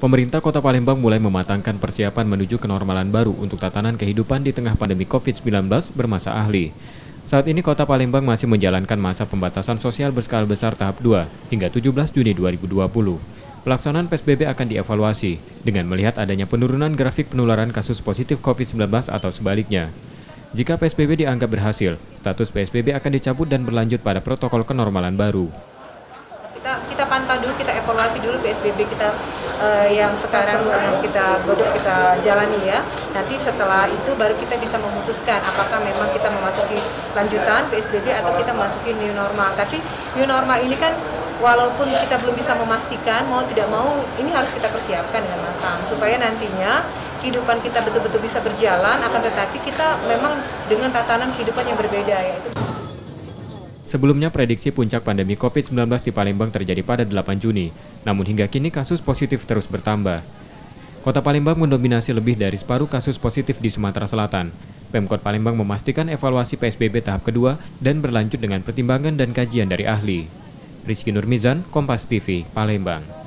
Pemerintah Kota Palembang mulai mematangkan persiapan menuju kenormalan baru untuk tatanan kehidupan di tengah pandemi COVID-19 bermasa ahli. Saat ini Kota Palembang masih menjalankan masa pembatasan sosial berskala besar tahap 2 hingga 17 Juni 2020. Pelaksanaan PSBB akan dievaluasi dengan melihat adanya penurunan grafik penularan kasus positif COVID-19 atau sebaliknya. Jika PSBB dianggap berhasil, status PSBB akan dicabut dan berlanjut pada protokol kenormalan baru. Kita pantau dulu, kita evaluasi dulu PSBB kita yang sekarang kita godok, kita jalani ya. Nanti setelah itu baru kita bisa memutuskan apakah memang kita memasuki lanjutan PSBB atau kita memasuki new normal. Tapi new normal ini kan walaupun kita belum bisa memastikan mau tidak mau, ini harus kita persiapkan dengan matang supaya nantinya kehidupan kita betul-betul bisa berjalan, akan tetapi kita memang dengan tatanan kehidupan yang berbeda, yaitu. Sebelumnya prediksi puncak pandemi COVID-19 di Palembang terjadi pada 8 Juni, namun hingga kini kasus positif terus bertambah. Kota Palembang mendominasi lebih dari separuh kasus positif di Sumatera Selatan. Pemkot Palembang memastikan evaluasi PSBB tahap kedua dan berlanjut dengan pertimbangan dan kajian dari ahli. Rizky Nurmizan, Kompas TV, Palembang.